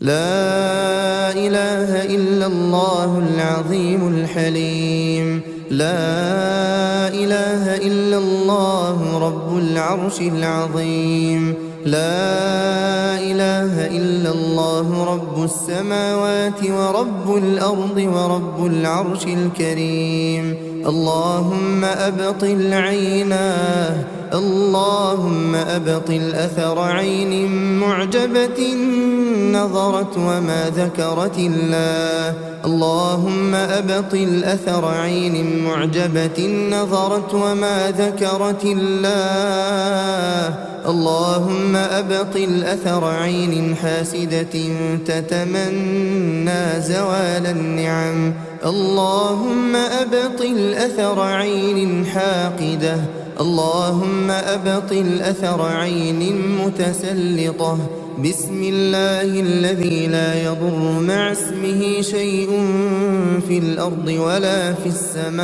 لا إله إلا الله العظيم الحليم. لا إله إلا الله رب العرش العظيم. لا إله إلا الله رب السماوات ورب الأرض ورب العرش الكريم. اللهم أبطل عيناه، اللهم أبطل أثر عين معجبة نظرت وما ذكرت الله. اللهم أبطل أثر عين معجبة نظرت وما ذكرت الله. اللهم أبطل أثر عين حاسدة تتمنى زوال النعم. اللهم أبطل أثر عين حاقدة. اللهم أبطل أثر عين متسلطة. بسم الله الذي لا يضر مع اسمه شيء في الأرض ولا في السماء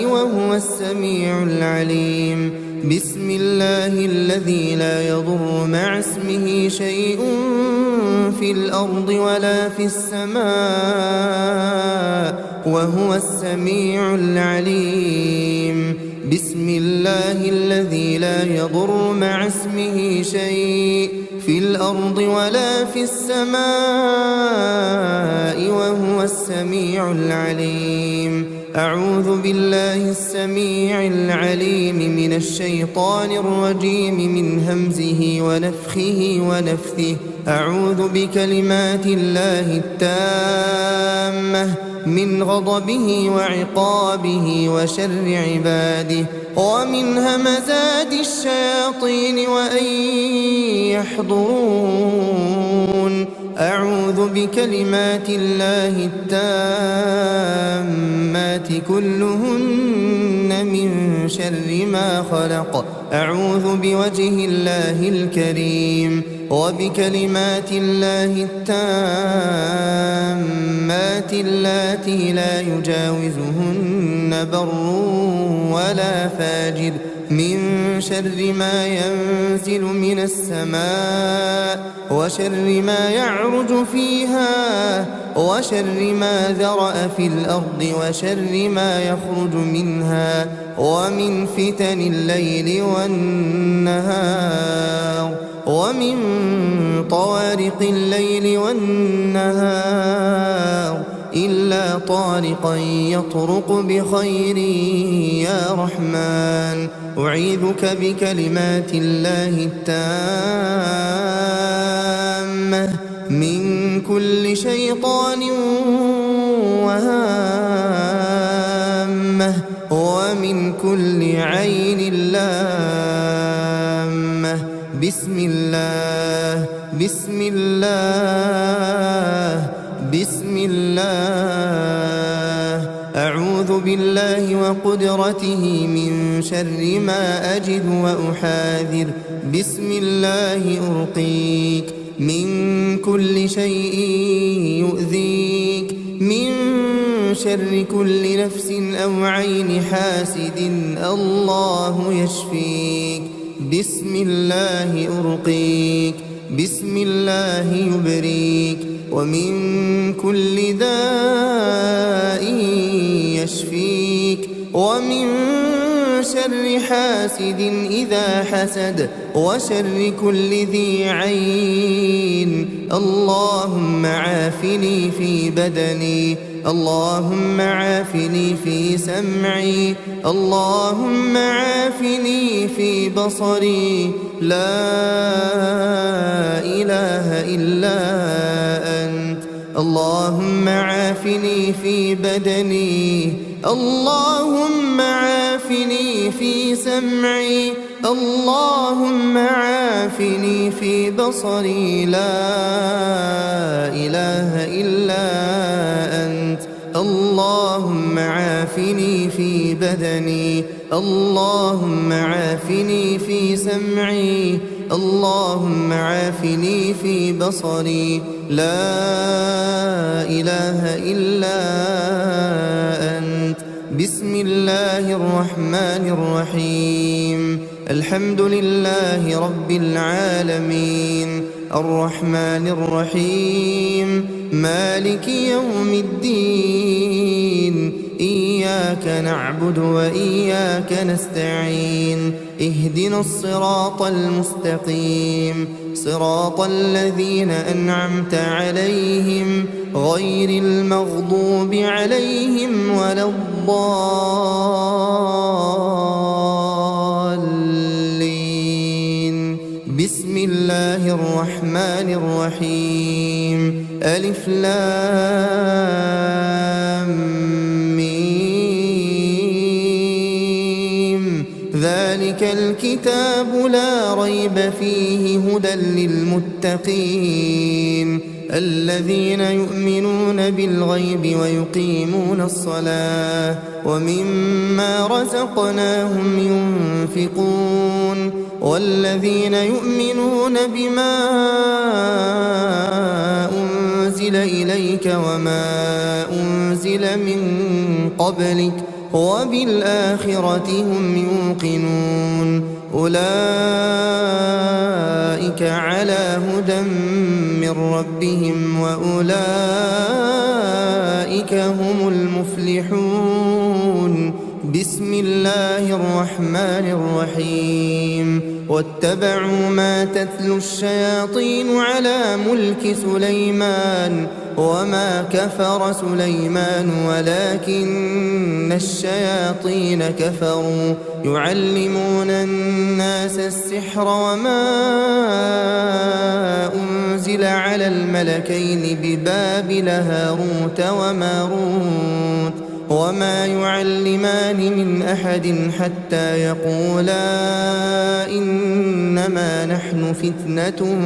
وهو السميع العليم. بسم الله الذي لا يضر مع اسمه شيء في الأرض ولا في السماء وهو السميع العليم. بسم الله الذي لا يضر مع اسمه شيء في الأرض ولا في السماء وهو السميع العليم. أعوذ بالله السميع العليم من الشيطان الرجيم من همزه ونفخه ونفثه. أعوذ بكلمات الله التامة من غضبه وعقابه وشر عباده ومن همزات الشياطين وأن يحضرون. أعوذ بكلمات الله التامات كلهن من شر ما خلق. أعوذ بوجه الله الكريم وبكلمات الله التامات اللاتي لا يجاوزهن بر ولا فاجر من شر ما ينزل من السماء وشر ما يعرج فيها وشر ما ذرأ في الأرض وشر ما يخرج منها ومن فتن الليل والنهار ومن طوارق الليل والنهار إلا طارقا يطرق بخير يا رحمن. أعيذك بكلمات الله التامة من كل شيطان وهامة ومن كل عين لامة. بسم الله بسم الله بسم الله. أعوذ بالله وقدرته من شر ما أجد وأحاذر. بسم الله أرقيك من كل شيء يؤذيك من شر كل نفس أو عين حاسد الله يشفيك. بسم الله أرقيك بسم الله يبريك ومن كل داء يشفيك ومن شر حاسد إذا حسد وشر كل ذي عين. اللهم عافني في بدني اللهم عافني في سمعي اللهم عافني في بصري. لا إله إلا أنت. اللهم عافني في بدني اللهم عافني في سمعي اللهم عافني في بصري. لا إله إلا أنت. اللهم عافني في بدني اللهم عافني في سمعي اللهم عافني في بصري. لا إله إلا أنت. بسم الله الرحمن الرحيم. الحمد لله رب العالمين الرحمن الرحيم مالك يوم الدين إياك نعبد وإياك نستعين اهدنا الصراط المستقيم صراط الذين أنعمت عليهم غير المغضوب عليهم ولا الضالين بسم الله الرحمن الرحيم ألف لام ذلك الكتاب لا ريب فيه هدى للمتقين الذين يؤمنون بالغيب ويقيمون الصلاة ومما رزقناهم ينفقون والذين يؤمنون بما أنزل إليك وما أنزل من قبلك وبالآخرة هم يوقنون أولئك على هدى من ربهم وأولئك هم المفلحون بسم الله الرحمن الرحيم واتبعوا ما تتلو الشياطين على ملك سليمان وما كفر سليمان ولكن الشياطين كفروا يعلمون الناس السحر وما أنزل على الملكين ببابل هاروت وماروت وما يعلمان من أحد حتى يقولا إنما نحن فتنة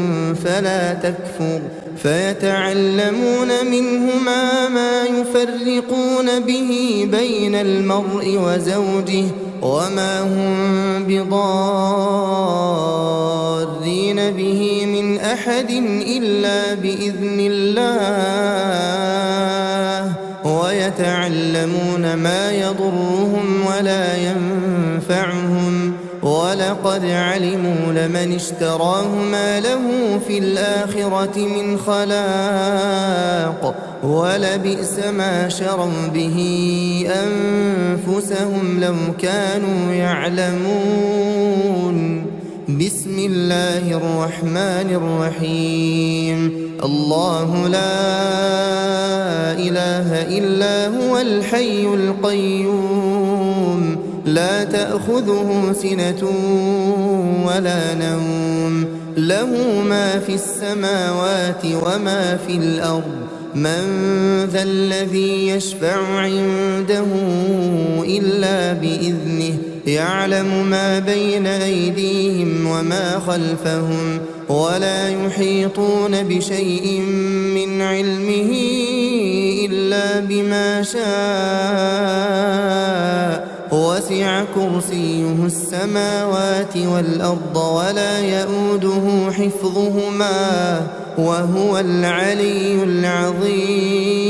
فلا تكفر فيتعلمون منهما ما يفرقون به بين المرء وزوجه وما هم بضارين به من أحد إلا بإذن الله ويتعلمون ما يضرهم ولا ينفعهم ولقد علموا لمن اشتراه ما له في الآخرة من خلاق ولبئس ما شروا به أنفسهم لو كانوا يعلمون بسم الله الرحمن الرحيم الله لا إله إلا هو الحي القيوم لا تأخذه سنة ولا نوم له ما في السماوات وما في الأرض من ذا الذي يشفع عنده إلا بإذنه يعلم ما بين أيديهم وما خلفهم ولا يحيطون بشيء من علمه إلا بما شاء وسع كرسيه السماوات والأرض ولا يؤوده حفظهما وهو العلي العظيم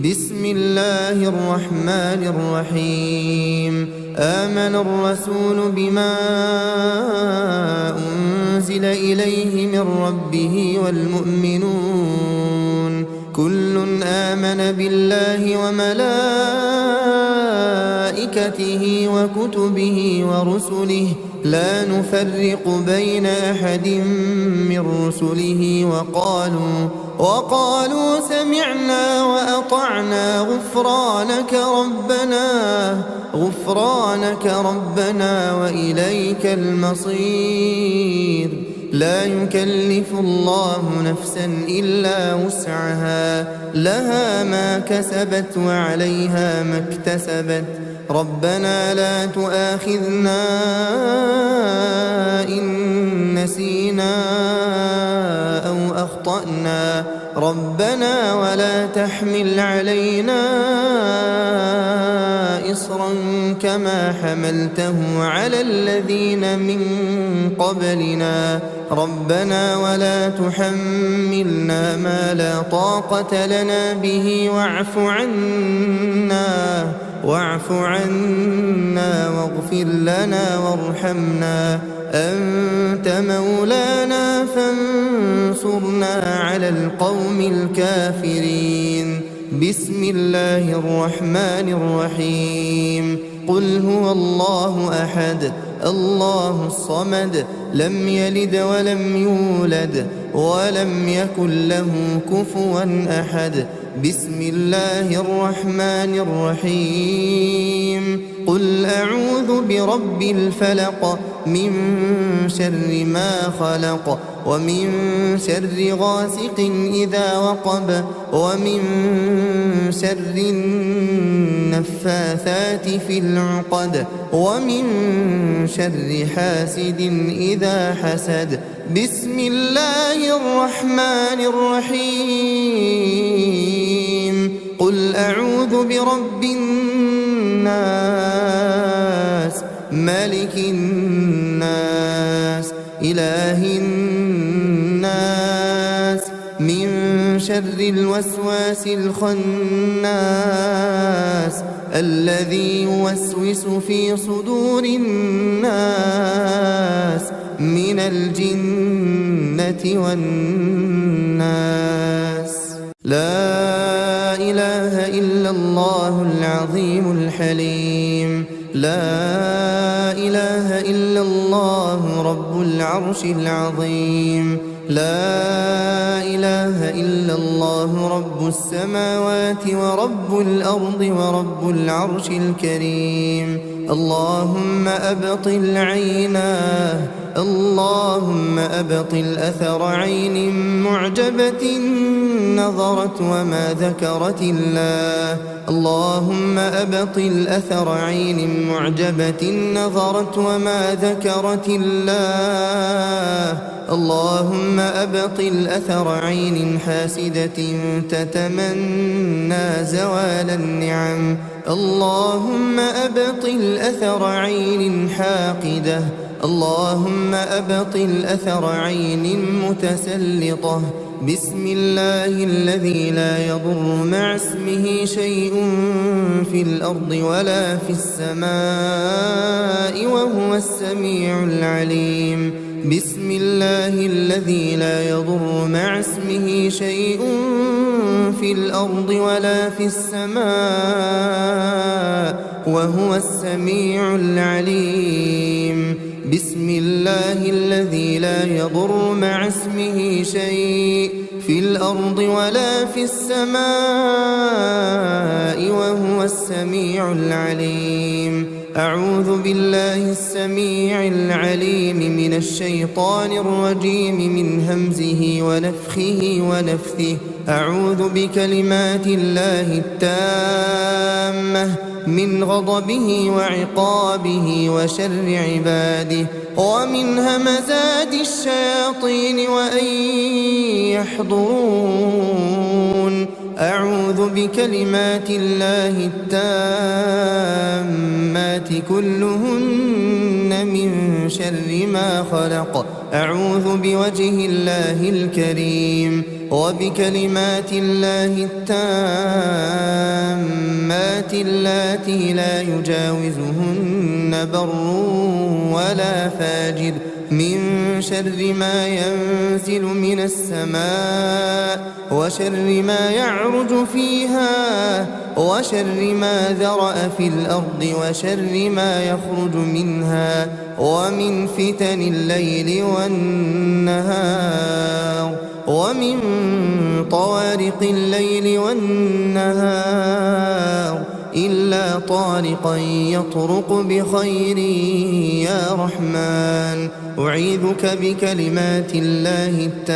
بسم الله الرحمن الرحيم آمن الرسول بما أنزل إليه من ربه والمؤمنون كل آمن بالله وملائكته وكتبه ورسله لا نفرق بين أحد من رسله وقالوا سمعنا وأطعنا غفرانك ربنا وإليك المصير لا يكلف الله نفسا إلا وسعها لها ما كسبت وعليها ما اكتسبت ربنا لا تؤاخذنا إن نسينا أو أخطأنا ربنا ولا تحمل علينا إصرا كما حملته على الذين من قبلنا ربنا ولا تحملنا ما لا طاقة لنا به واعف عنا واغفر لنا وارحمنا أنت مولانا فانصرنا على القوم الكافرين بسم الله الرحمن الرحيم قل هو الله أحد الله الصمد لم يلد ولم يولد ولم يكن له كفوا أحد بسم الله الرحمن الرحيم قل أعوذ برب الفلق من شر ما خلق ومن شر غاسق إذا وقب ومن شر النفاثات في العقد ومن شر حاسد إذا حسد بسم الله الرحمن الرحيم قل أعوذ برب الناس ملك الناس إله الناس من شر الوسواس الخناس الذي يوسوس في صدور الناس من الجنة والناس لا إله إلا الله العظيم الحليم لا إله إلا الله رب العرش العظيم لا إله إلا الله رب السماوات ورب الأرض ورب العرش الكريم اللهم أبطل عيناه اللهم أبطل أثر عين معجبة نظرت وما ذكرت الله اللهم أبطل أثر عين معجبة نظرت وما ذكرت الله اللهم أبطل أثر عين حاسدة تتمنى زوال النعم اللهم أبطل أثر عين حاقدة اللهم أبطل أثر عين متسلطة بسم الله الذي لا يضر مع اسمه شيء في الأرض ولا في السماء وهو السميع العليم بسم الله الذي لا يضر مع اسمه شيء في الأرض ولا في السماء وهو السميع العليم بسم الله الذي لا يضر مع اسمه شيء في الأرض ولا في السماء وهو السميع العليم أعوذ بالله السميع العليم من الشيطان الرجيم من همزه ونفخه ونفثه أعوذ بكلمات الله التامة من غضبه وعقابه وشر عباده ومن همزات الشياطين وأن يحضرون أعوذ بكلمات الله التامات كلهن من شر ما خلق أعوذ بوجه الله الكريم وبكلمات الله التامات اللاتي لا يجاوزهن بر ولا فاجر من شر ما ينزل من السماء وشر ما يعرج فيها وشر ما ذرأ في الأرض وشر ما يخرج منها ومن فتن الليل والنهار ومن طوارق الليل والنهار إلا طارقا يطرق بخير يا رحمن أعيذك بكلمات الله التامة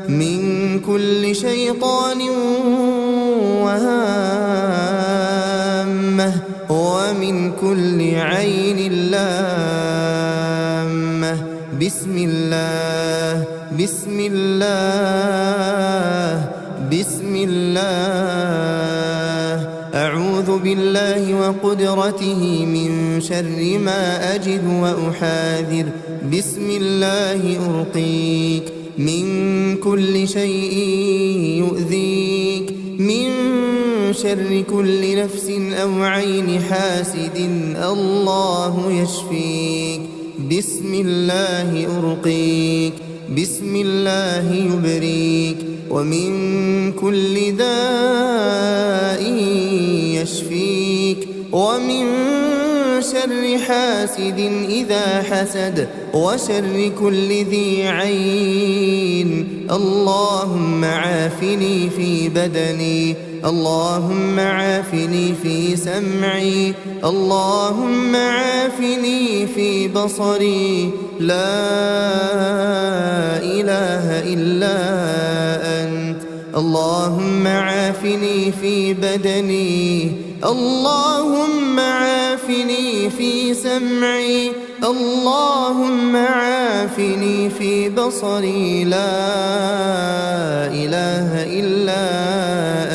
من كل شيطان وهامة ومن كل عين لامة بسم الله بسم الله بسم الله أعوذ بالله وقدرته من شر ما أجد وأحاذر بسم الله أرقيك من كل شيء يؤذيك من شر كل نفس أو عين حاسد الله يشفيك بسم الله أرقيك بسم الله يبريك ومن كل داء يشفيك ومن شر حاسد إذا حسد وشر كل ذي عين اللهم عافني في بدني اللهم عافني في سمعي اللهم عافني في بصري لا إله إلا أنت اللهم عافني في بدني اللهم عافني في سمعي اللهم عافني في بصري لا إله إلا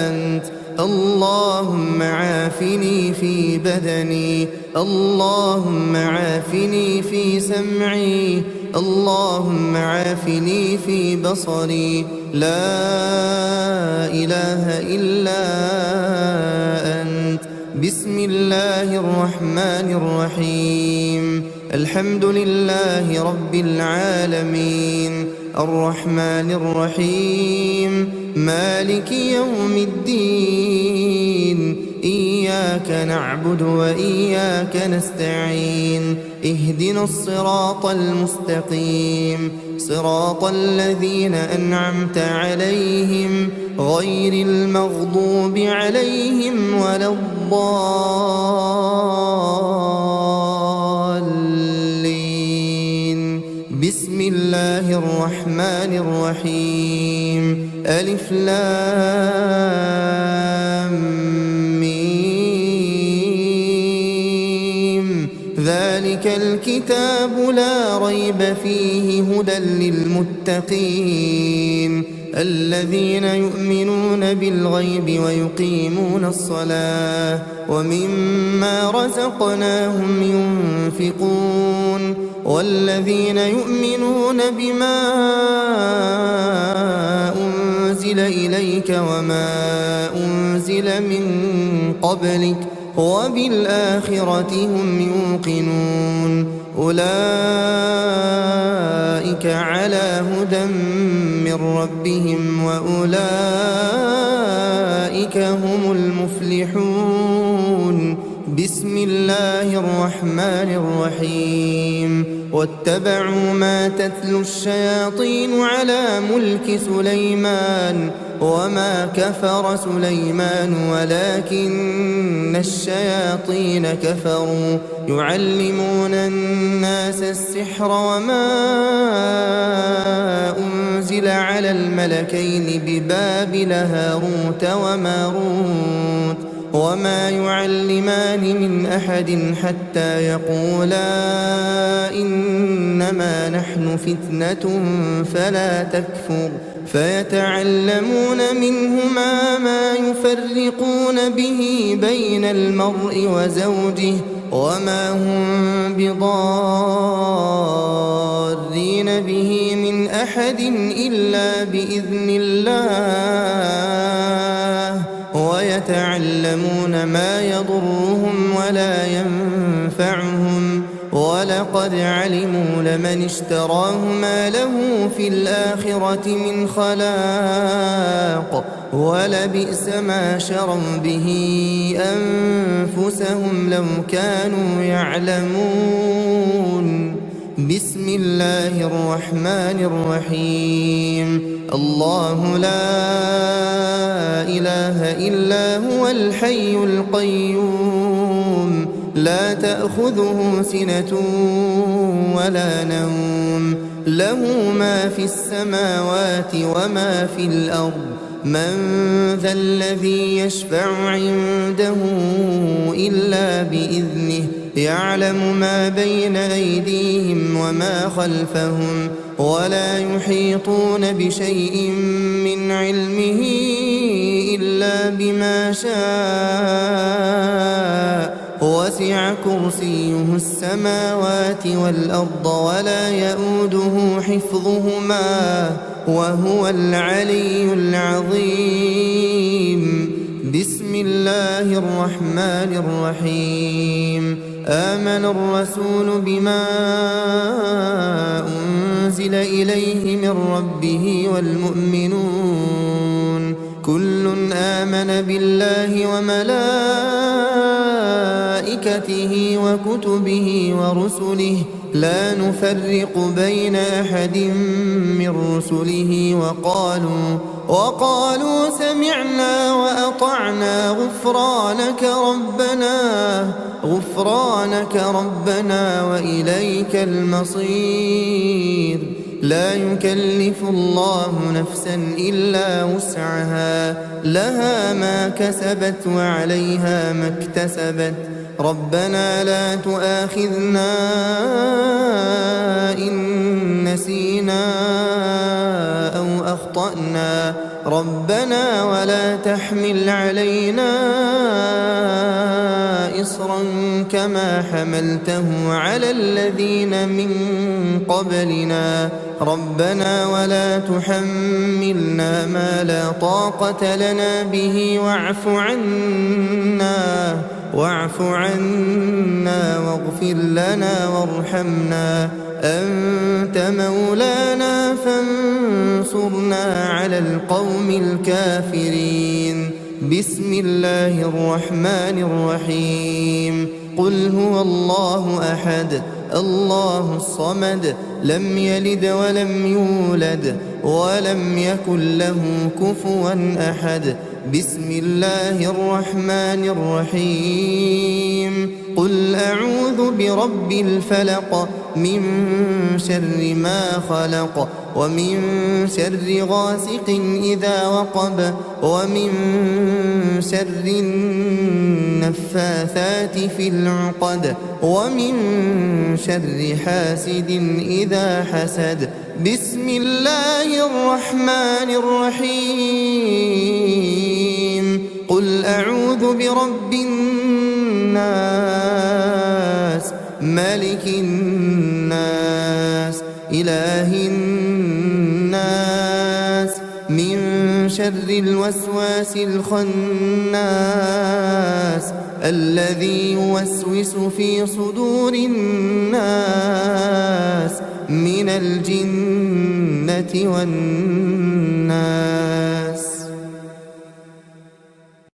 أنت اللهم عافني في بدني اللهم عافني في سمعي اللهم عافني في بصري لا إله إلا أنت بسم الله الرحمن الرحيم الحمد لله رب العالمين الرحمن الرحيم مالك يوم الدين إياك نعبد وإياك نستعين اهدنا الصراط المستقيم صراط الذين أنعمت عليهم غير المغضوب عليهم ولا الضالين بسم الله الرحمن الرحيم ألف لام ميم ذلك الكتاب لا ريب فيه هدى للمتقين الذين يؤمنون بالغيب ويقيمون الصلاة ومما رزقناهم ينفقون والذين يؤمنون بما أنزل إليك وما أنزل من قبلك وبالآخرة هم يوقنون أولئك على هدى من ربهم وأولئك هم المفلحون بسم الله الرحمن الرحيم واتبعوا ما تتلو الشياطين على ملك سليمان وما كفر سليمان ولكن الشياطين كفروا يعلمون الناس السحر وما أنزل على الملكين ببابل هاروت وماروت وما يعلمان من أحد حتى يقولا إنما نحن فتنة فلا تكفر فيتعلمون منهما ما يفرقون به بين المرء وزوجه وما هم بضارين به من أحد إلا بإذن الله ويتعلمون ما يضرهم ولا ينفعهم ولقد علموا لمن اشتراه ما له في الآخرة من خلاق ولبئس ما شروا به أنفسهم لو كانوا يعلمون بسم الله الرحمن الرحيم الله لا إله إلا هو الحي القيوم لا تأخذه سنة ولا نوم له ما في السماوات وما في الأرض من ذا الذي يشفع عنده إلا بإذنه يعلم ما بين أيديهم وما خلفهم ولا يحيطون بشيء من علمه إلا بما شاء وسع كرسيه السماوات والأرض ولا يؤوده حفظهما وهو العلي العظيم. بسم الله الرحمن الرحيم. آمن الرسول بما أنزل إليه من ربه والمؤمنون كل آمن بالله وملائكته وكتبه ورسله لا نفرق بين أحد من رسله وقالوا سمعنا وأطعنا غفرانك ربنا وإليك المصير. لا يكلف الله نفسا إلا وسعها لها ما كسبت وعليها ما اكتسبت. ربنا لا تؤاخذنا إن نسينا أو أخطأنا ربنا ولا تحمل علينا إصرا كما حملته على الذين من قبلنا ربنا ولا تحملنا ما لا طاقة لنا به واعف عنا واغفر لنا وارحمنا أنت مولانا فانصرنا على القوم الكافرين. بسم الله الرحمن الرحيم. قل هو الله أحد الله الصمد لم يلد ولم يولد ولم يكن له كفوا أحد. بسم الله الرحمن الرحيم. قل أعوذ برب الفلق من شر ما خلق ومن شر غاسق إذا وقب ومن شر النفاثات في العقد ومن شر حاسد إذا حسد. بسم الله الرحمن الرحيم. قل أعوذ برب الناس ملك الناس إله الناس من شر الوسواس الخناس الذي يوسوس في صدور الناس من الجنة والناس.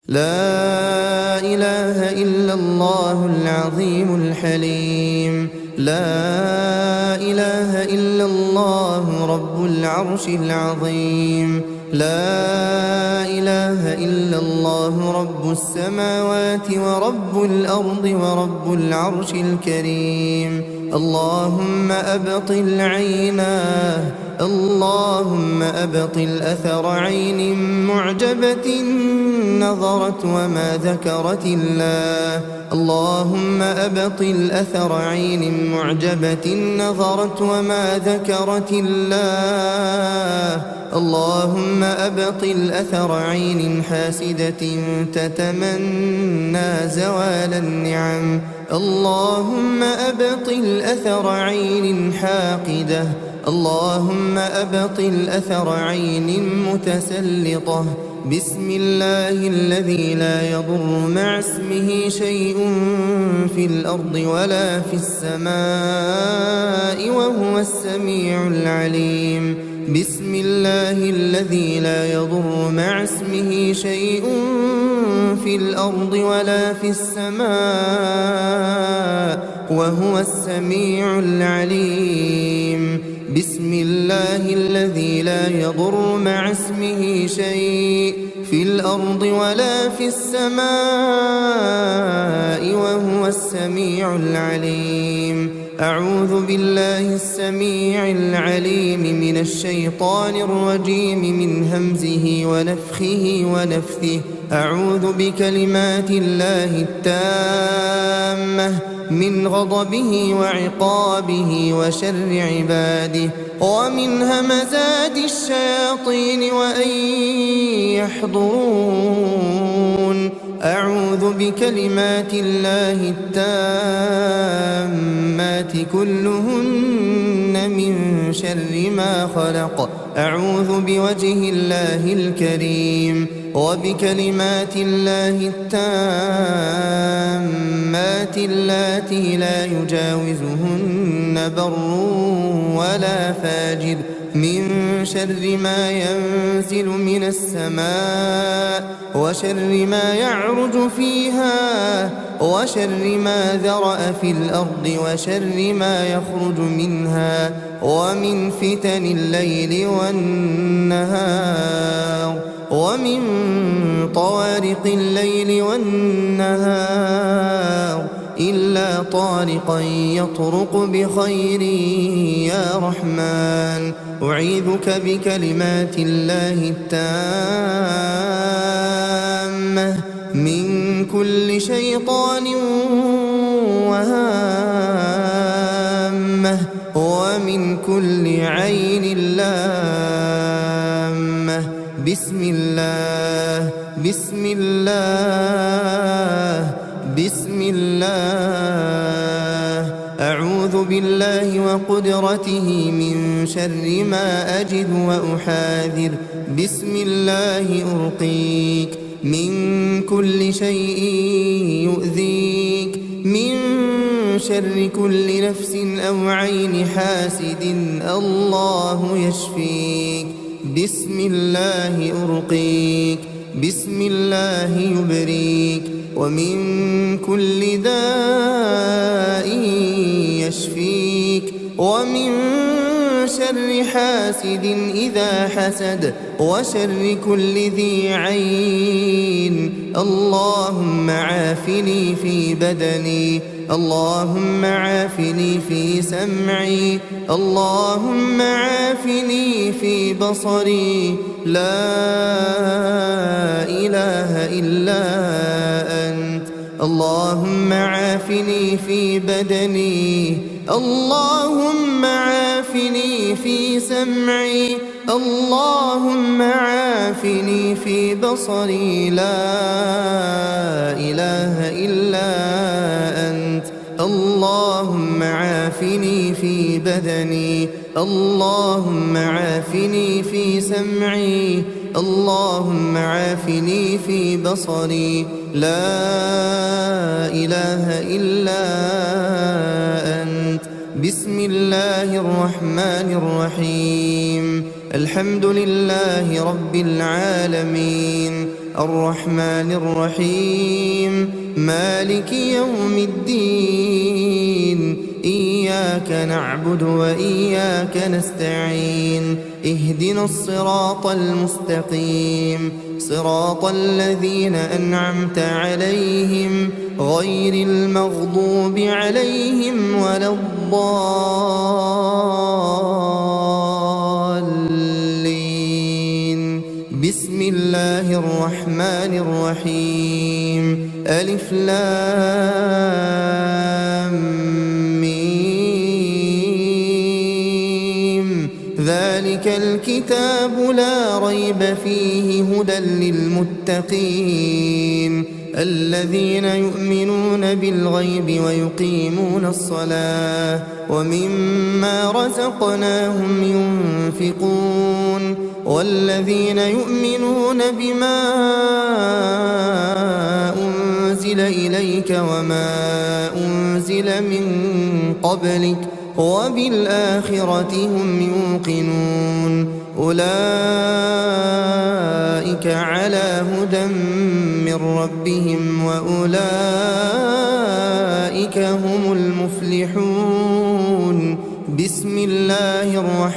لا إله إلا الله العظيم الحليم. لا إله إلا الله رب العرش العظيم. لا إله إلا الله رب السماوات ورب الأرض ورب العرش الكريم. اللهم أبطل عيناه اللهم أبطل أثر عين معجبة نظرت وما ذكرت الله. اللهم أبطل أثر عين معجبة نظرت وما ذكرت الله. اللهم أبطل أثر عين حاسدة تتمنى زوال النعم. اللهم أبطل أثر عين حاقدة. اللهم أبطل أثر عين متسلطة. بسم الله الذي لا يضر مع اسمه شيء في الأرض ولا في السماء وهو السميع العليم. بسم الله الذي لا يضر مع اسمه شيء في الأرض ولا في السماء وهو السميع العليم. بسم الله الذي لا يضر مع اسمه شيء في الأرض ولا في السماء وهو السميع العليم. أعوذ بالله السميع العليم من الشيطان الرجيم من همزه ونفخه ونفثه. أعوذ بكلمات الله التامة من غضبه وعقابه وشر عباده ومن همزات الشياطين وأن يحضرون. أعوذ بكلمات الله التامات كلهن من شر ما خلق. أعوذ بوجه الله الكريم وبكلمات الله التامات اللاتي لا يجاوزهن بر ولا فاجر من شر ما ينزل من السماء وشر ما يعرج فيها وشر ما ذرأ في الأرض وشر ما يخرج منها ومن فتن الليل والنهار ومن طوارق الليل والنهار إلا طارقا يطرق بخير يا رحمن. أعيذك بكلمات الله التامة من كل شيطان وهامة ومن كل عين لامة. بسم الله بسم الله بسم الله. أعوذ بالله وقدرته من شر ما أجد وأحاذر. بسم الله أرقيك من كل شيء يؤذيك من شر كل نفس أو عين حاسد الله يشفيك. بسم الله أرقيك بسم الله يبريك ومن كل داء يشفيك ومن شر حاسد إذا حسد وشر كل ذي عين. اللهم عافني في بدني اللهم عافني في سمعي اللهم عافني في بصري. لا إله إلا أنت. اللهم عافني في بدني اللهم عافني في سمعي اللهم عافني في بصري. لا إله إلا أنت. اللهم عافني في بدني اللهم عافني في سمعي اللهم عافني في بصري. لا إله إلا أنت. بسم الله الرحمن الرحيم. الحمد لله رب العالمين الرحمن الرحيم مالك يوم الدين. إياك نعبد وإياك نستعين. اهدنا الصراط المستقيم صراط الذين أنعمت عليهم غير المغضوب عليهم ولا الضالين. بسم الله الرحمن الرحيم. ألف لام ذلك الكتاب لا ريب فيه هدى للمتقين الذين يؤمنون بالغيب ويقيمون الصلاة ومما رزقناهم ينفقون والذين يؤمنون بما أنزل إليك وما أنزل من قبلك وبالآخرة هم يوقنون. أولئك على هدى من ربهم وأولئك هم المفلحون. بسم الله الرحمن